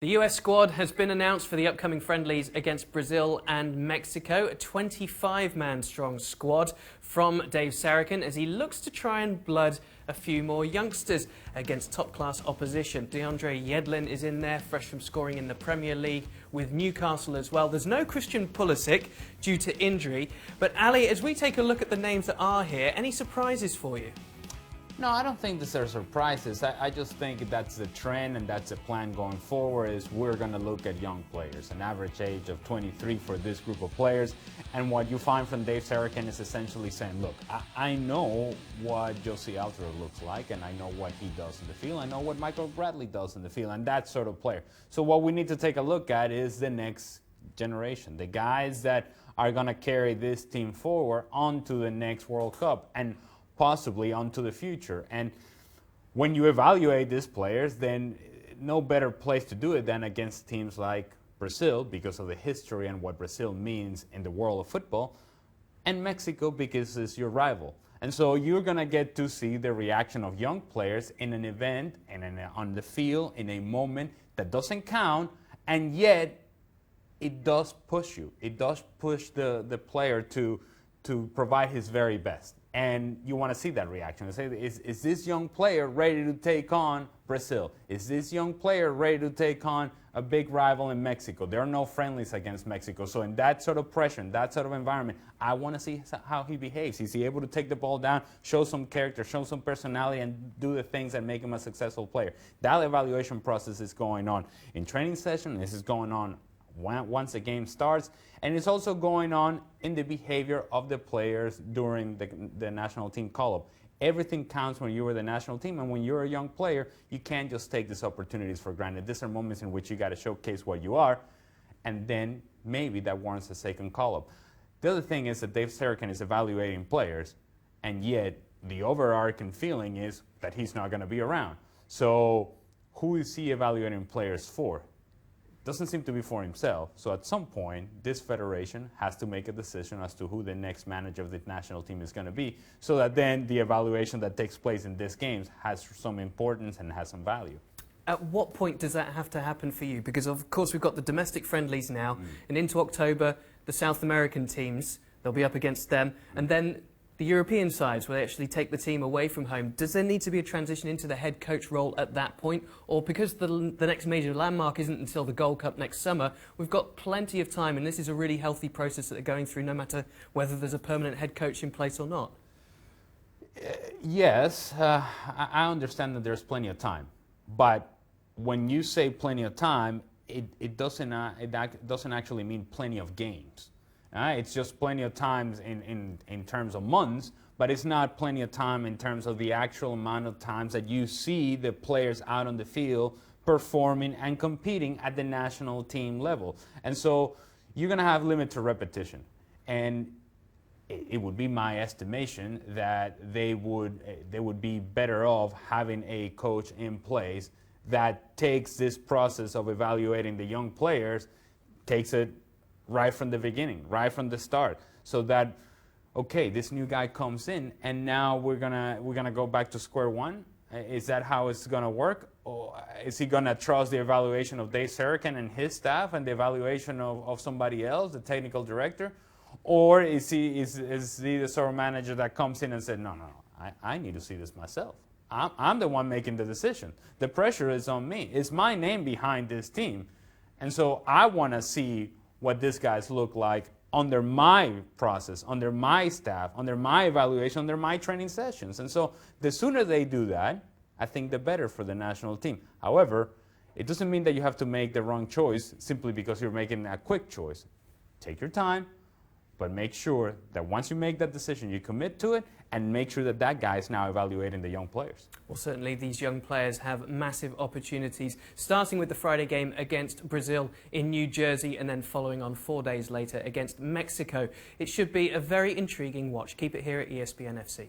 The US squad has been announced for the upcoming friendlies against Brazil and Mexico. A 25-man strong squad from Dave Sarachan as he looks to try and blood a few more youngsters against top-class opposition. DeAndre Yedlin is in there, fresh from scoring in the Premier League with Newcastle as well. There's no Christian Pulisic due to injury. But Ali, as we take a look at the names that are here, any surprises for you? No, I don't think these are surprises. I just think that's the trend and that's the plan going forward is we're going to look at young players, an average age of 23 for this group of players. And what you find from Dave Sarachan is essentially saying, look, I know what Jozy Altidore looks like and I know what he does in the field. I know what Michael Bradley does in the field and that sort of player. So what we need to take a look at is the next generation, the guys that are going to carry this team forward onto the next World Cup and possibly onto the future. And when you evaluate these players, then no better place to do it than against teams like Brazil because of the history and what Brazil means in the world of football, and Mexico because it's your rival. And so you're going to get to see the reaction of young players in an event and on the field in a moment that doesn't count, and yet it does push you. It does push the player to provide his very best. And you want to see that reaction. Say, is this young player ready to take on Brazil? Is this young player ready to take on a big rival in Mexico? There are no friendlies against Mexico. So in that sort of pressure, in that sort of environment, I want to see how he behaves. Is he able to take the ball down, show some character, show some personality, and do the things that make him a successful player? That evaluation process is going on in training session. This is going on once the game starts, and it's also going on in the behavior of the players during the national team call-up. Everything counts when you are the national team, and when you're a young player, you can't just take these opportunities for granted. These are moments in which you got to showcase what you are, and then maybe that warrants a second call-up. The other thing is that Dave Sarachan is evaluating players, and yet the overarching feeling is that he's not going to be around. So who is he evaluating players for? Doesn't seem to be for himself. So at some point, this federation has to make a decision as to who the next manager of the national team is going to be, so that then the evaluation that takes place in these games has some importance and has some value. At what point does that have to happen for you? Because of course we've got the domestic friendlies now, and into October, the South American teams, they'll be up against them, and then the European sides, where they actually take the team away from home. Does there need to be a transition into the head coach role at that point? Or because the next major landmark isn't until the Gold Cup next summer, we've got plenty of time, and this is a really healthy process that they're going through, no matter whether there's a permanent head coach in place or not? Yes, I understand that there's plenty of time. But when you say plenty of time, it doesn't actually mean plenty of games. It's just plenty of times in terms of months, but it's not plenty of time in terms of the actual amount of times that you see the players out on the field performing and competing at the national team level. And so you're going to have limited repetition. And it would be my estimation that they would be better off having a coach in place that takes this process of evaluating the young players, takes it right from the beginning, right from the start, so that, okay, this new guy comes in and now we're gonna go back to square one. Is that how it's gonna work? Or is he gonna trust the evaluation of Dave Sarachan and his staff and the evaluation of somebody else, the technical director? Or is he the sort of manager that comes in and said, no, I need to see this myself. I'm the one making the decision. The pressure is on me. It's my name behind this team. And so I wanna see what these guys look like under my process, under my staff, under my evaluation, under my training sessions. And so the sooner they do that, I think the better for the national team. However, it doesn't mean that you have to make the wrong choice simply because you're making a quick choice. Take your time, but make sure that once you make that decision, you commit to it and make sure that that guy is now evaluating the young players. Well, certainly these young players have massive opportunities, starting with the Friday game against Brazil in New Jersey and then following on 4 days later against Mexico. It should be a very intriguing watch. Keep it here at ESPN FC.